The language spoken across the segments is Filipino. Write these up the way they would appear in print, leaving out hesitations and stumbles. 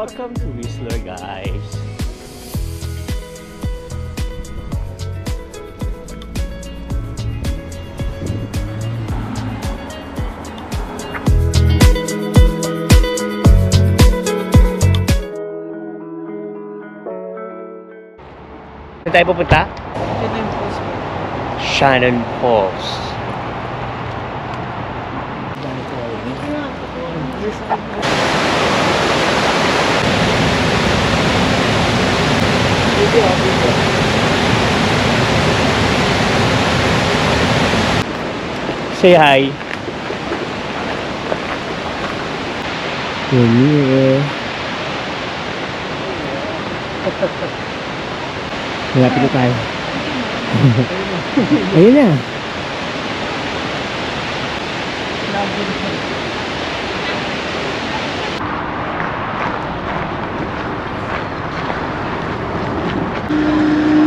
Welcome to Whistler, guys. Saan tayo pupunta? Shannon Falls. Say hi. Malapit na tayo. Ayun na.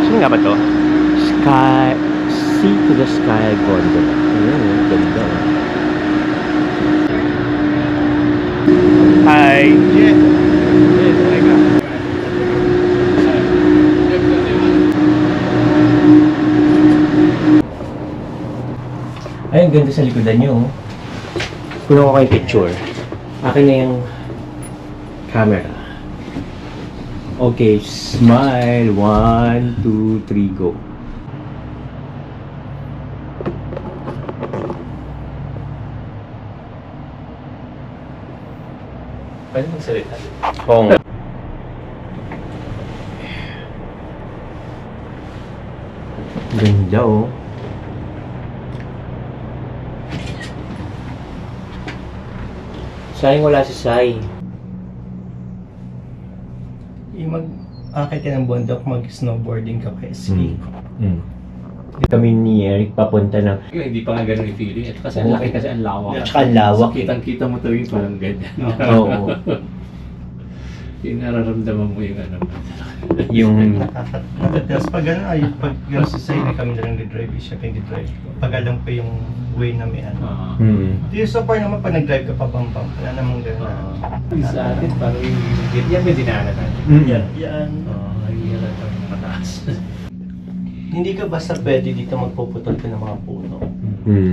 Saan nga ba to? Sky... Sea to the Sky Gondola. Ayun, ganda. Hi! Ayun, ganda sa likodan nyo. Kunin ko kayong picture. Akin na yung camera. Okay, smile. 1, 2, 3, go. Pwede magsalita? Oo nga. Ganda oh. Sayang wala si Sai. Yung mag-akit ka ng bundok, mag-snowboarding ka kaya ski. Kami ni Eric papunta ng... Hindi pa nga ganun yung feeling. At kasi ang laki kasi ang lawak. Tsaka ang lawak. Kitang-kita mo talaga yung parang ganyan. Oo. Yung nararamdaman mo yung ano. Yung... Tapos pag ano, pag yung sa na kami na lang di-drive, siya kayo di-drive. Pag alam ko yung way na may ano. Yung so far naman, pag nag-drive ka pa bang-bang, wala namang gano'n. Sa atin, parang yung... Yan may dinaanan natin. Yan. Yan ang mataas. Hindi ka basta pwede dito magpuputol ka ng mga puno.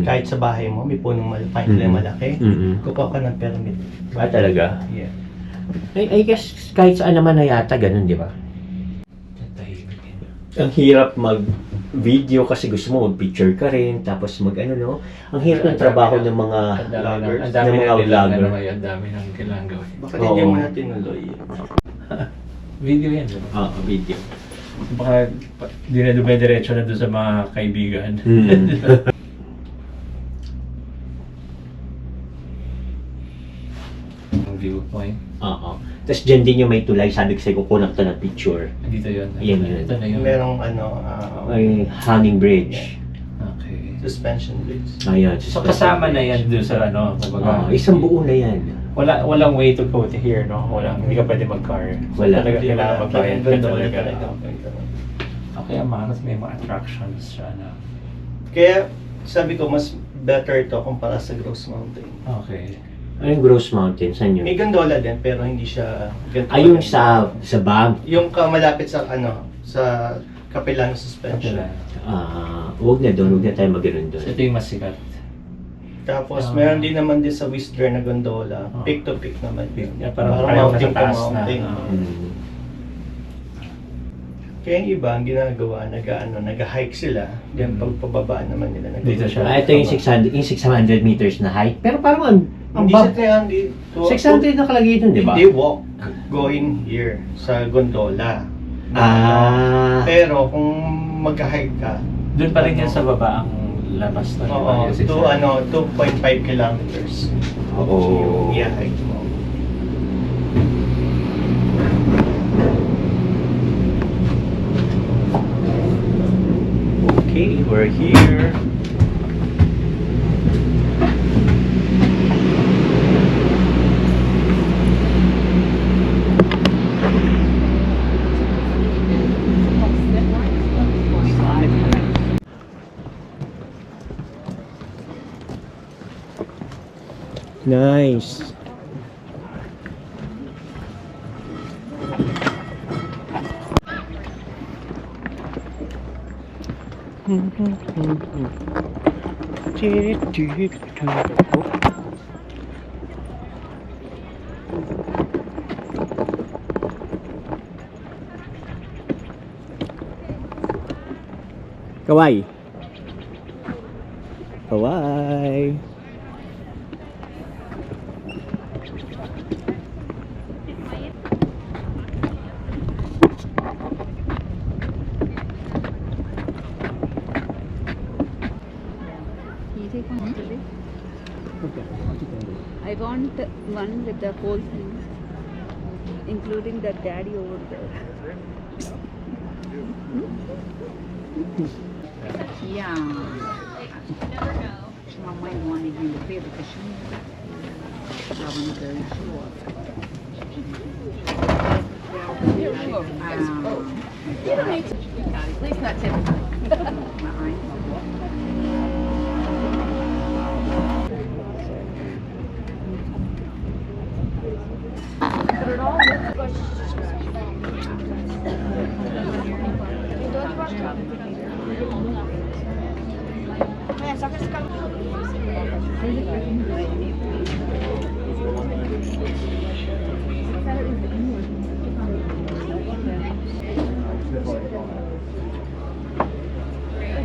Kahit sa bahay mo, may punong malaki. Kukuha ka ng permit. Ah, talaga? Yeah. I guess kahit saan naman na yata ganun, di ba? Ang hirap mag-video kasi gusto mo mag-picture ka rin, tapos mag-ano, no? Ang hirap ng trabaho ng mga vloggers, ng mga vlogger. Ang dami nang kailangan gawin. Bakit hindi mo na tinuloy? Video yan, di ba? Oo, video. Baka di na dumediretso na doon sa mga kaibigan. Ang viewpoint. Oo. Tapos dyan din yung may tulay, sabi ko sa'yo, kukunak to ng picture. Dito yun. Ayan yun. Ito na yun. Merong ano, May hanging bridge. Okay. suspension bridge. Ayan. So kasama na yan doon sa ano, kumbaga. Isang buo na yan. Walang way to go to here, no? Hindi ka pwede mag-car. Wala. Talaga kailangan magbayad ka talaga. talaga. Okay, amakas may mga attractions siya na. Kaya sabi ko, mas better to kumpara sa Gross Mountain. Okay. Ano yung Gross Mountain? Saan yun? May gondola din, pero hindi siya ganito. Ayun sa bag. Yung malapit sa ano, sa Capilano Suspension. Huwag na doon, huwag na tayo mag-ganon So doon. ito yung mas sikat. Tapos meron din naman din sa Whistler na gondola. Peak to peak naman yun. Yeah, parang mountain nasa taas to na. mountain. Kaya yung iba, ang ginagawa, nag-hike sila. Then pagpababa naman nila. Dito siya. Ito yung 600 meters na height. Pero parang ang Hindi siya 600 na kalagay dun, di ba? Hindi walk going here sa gondola. Pero kung mag-hike ka, Doon pa rin yan sa baba ang labas na. oo, 2.5 kilometers. Oo. I-hike mo. Okay, we're here. Nice. Kawai. Kawai. You take one today? I want one with the whole thing, including the daddy over there. Yeah. Mama wanted me to pay because she wasn't very sure. At least not typical.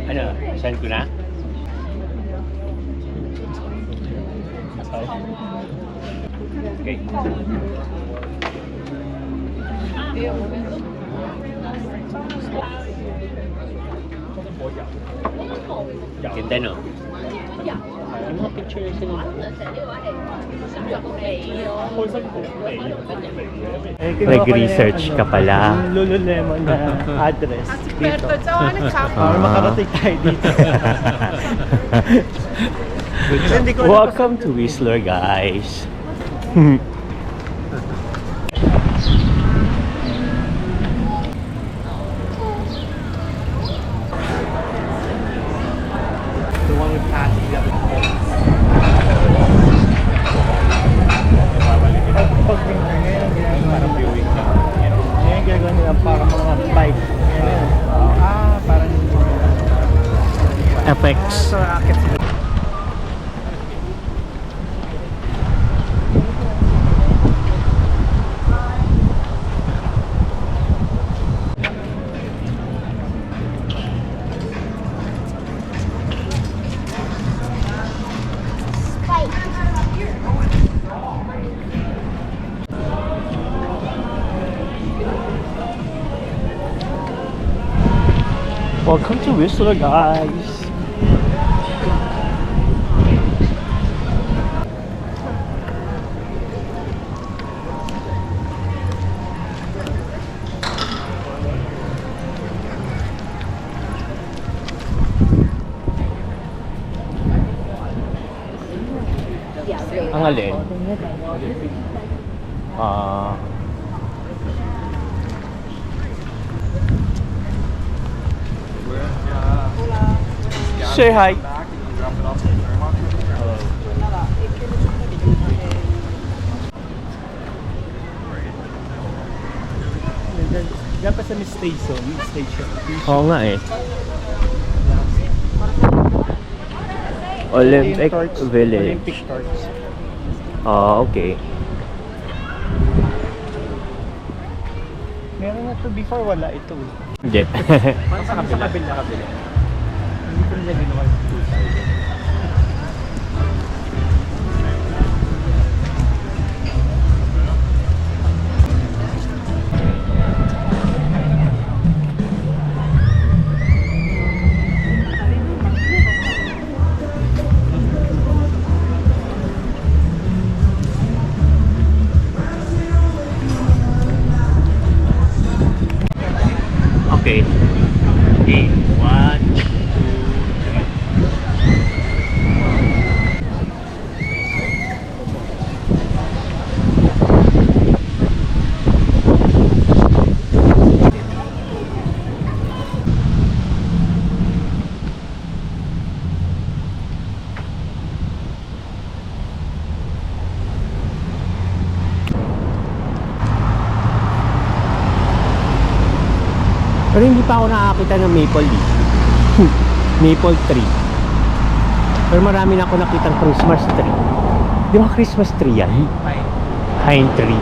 Ano? Send ko na? Okay. Ganda, no? Yung mga picture na sila. Nag-research ka pala. Lululemon na address dito. Para makarating tayo dito. Kasi hindi ko alam Welcome to Whistler, guys. the one with passing the other day. Pag winter ngayon, parang viewing na. Ngayon gagawin nila parang mga bike. Ngayon, parang FX. sa racket. Welcome to Whistler, guys. Ang alin? Say hi. Dapat sa station. Oo nga eh. Olympic Village. Olympic Torch. Okay. Meron na to before, wala ito. Hindi. Sa kabila. Hindi ko nila ginawa sa Okay. Okay. 1, 2, 3. Pero hindi pa ako nakakita ng maple leaf. maple tree. Pero marami na ako nakitang Christmas tree. Di ba Christmas tree yan? Pine tree.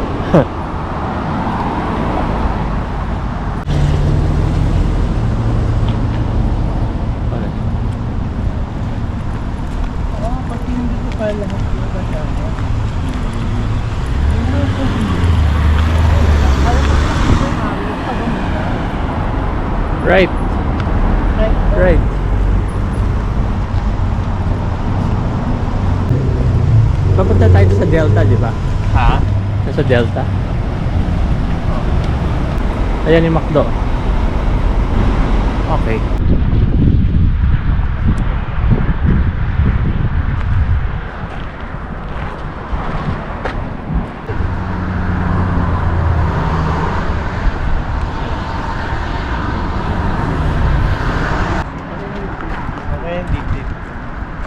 Right. Right. Papunta tayo sa Delta, di ba? Ha? Sa Delta. Ayan yung McDo. Okay. Okay, deep.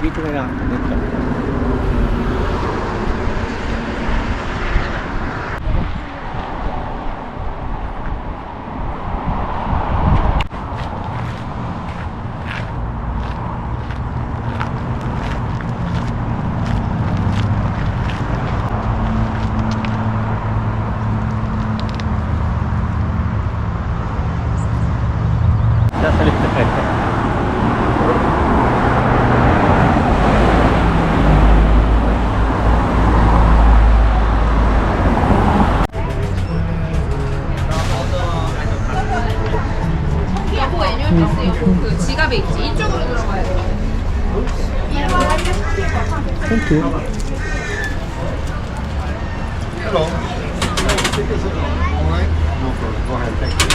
Dito na lang. Dito. Sasalip na kayo. 그 지갑에 있지. 이쪽으로 들어가야 돼. Thank you. Hello. All right? No problem. Go ahead. Thank you.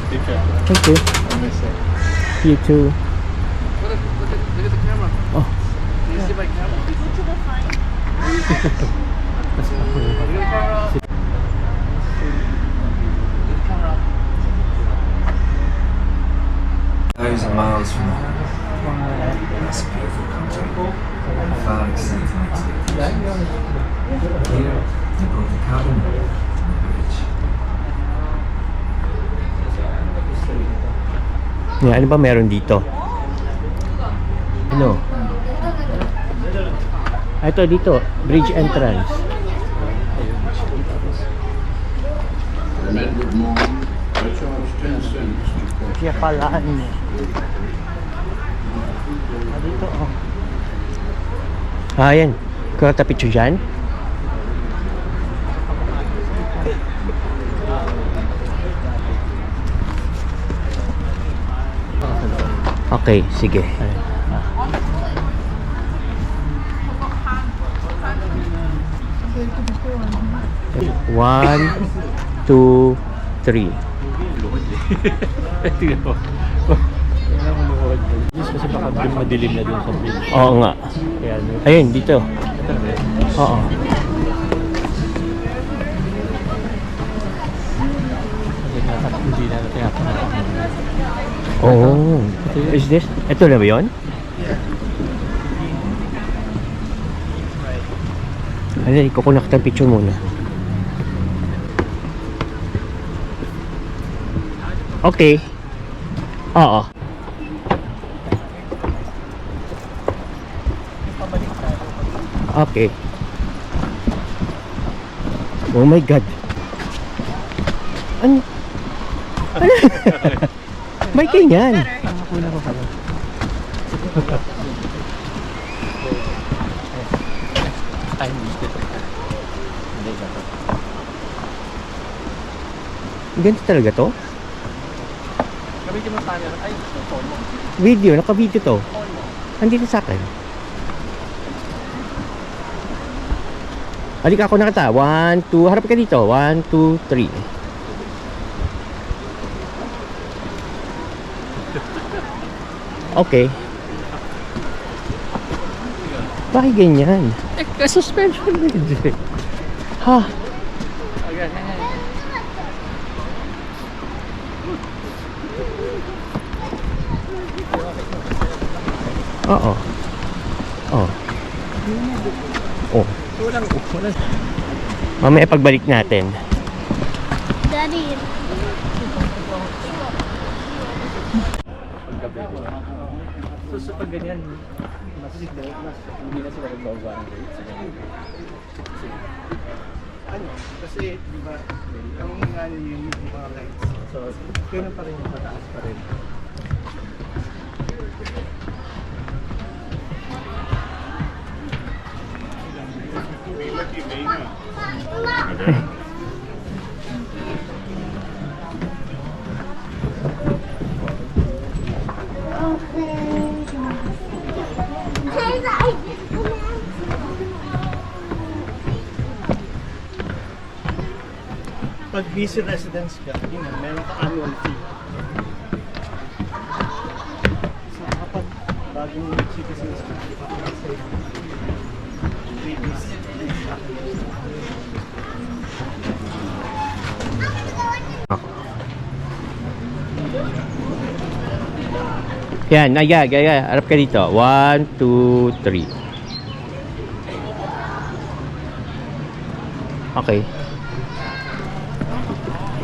Take care. Thank you. Have a nice day. You too. Look at the camera. Oh. Can you see my camera? Look at the camera. Those are miles from home. That's a beautiful country. Far exceeding expectations. Here, they brought the cabin and the bridge. Yeah, ano ba meron dito? Ano? Ito dito, bridge entrance. Kaya palaan mo. Dito oh. Ayan, kung tapit siya dyan. Okay, sige. One, two, three. Tingnan mo. Kailangan mo luhod. Kasi baka madilim na dun sa bridge. Oo nga. Kaya ano. Ayun, dito. Oo. Hindi na natin hapon. Oh. Is this? Ito na ba yun? Ano, ikukunak ng picture muna. Okay. Oo. Okay. Oh my God. Ano? Ano? May ganyan. Ganito talaga to? Gamitin mo camera. Ay, phone mo. Video, naka-video to. Andito sa akin. Halika ako nakita. 1, 2, harap ka dito. 1, 2, 3. Okay. Bakit ganyan? Suspension bridge. Ha? Oo. Oh. Oh. Walang. Mamaya pagbalik natin. Daddy. gabi. So pag ganyan, mas hindi na sila nagbaba ng rates. Ano? Kasi, di ba, ang ano yun yung mga lights. So, ganun pa rin yung mataas pa rin. Pag busy residence ka, yun na, meron ka annual fee. So kapag bagong citizens ka, kasi babies, Yan, gaya. Harap ka dito. 1, 2, 3. Okay.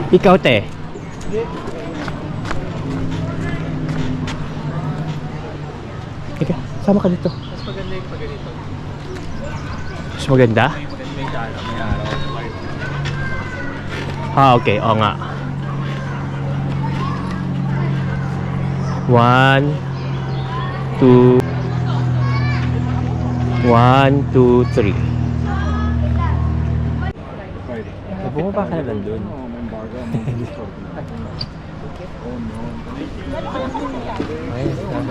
Ikaw, te. Ika, sama ka dito. Mas maganda yung pag ganito. Mas maganda? May araw. Okay. Oo nga. 1, 2, 3. Bumaba ka na lang dun.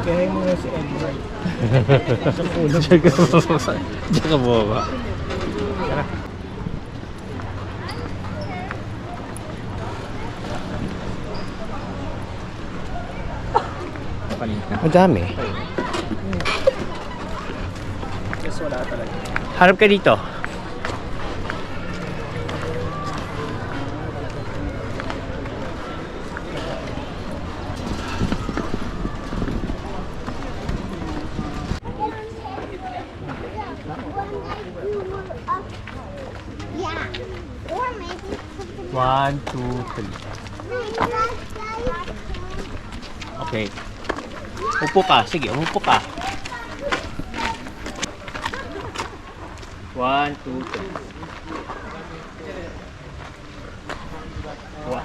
kaya mo na si Edward. Diyan ka bumaba. Madami. Yes, wala talaga. Harap ka dito. Yeah. Or maybe something 1, 2, 3. Okay. Upo ka. Sige, umupo ka. 1, 2, 3.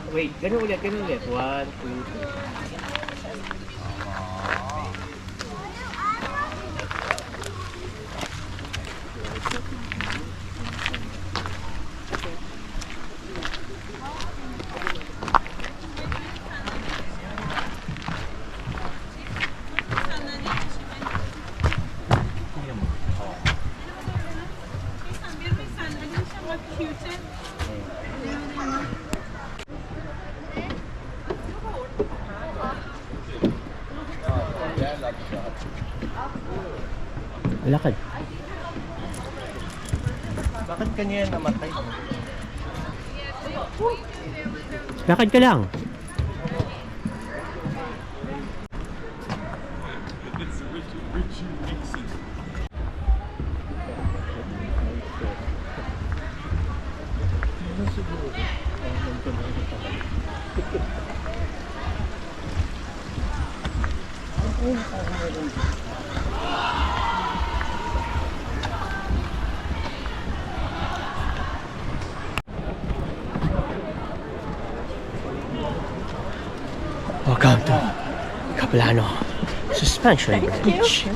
Wait, ganun ulit. 1, 2, 3. Lakad. Bakit kanya namatay? Lakad ka lang. Welcome to Capilano Suspension Beach.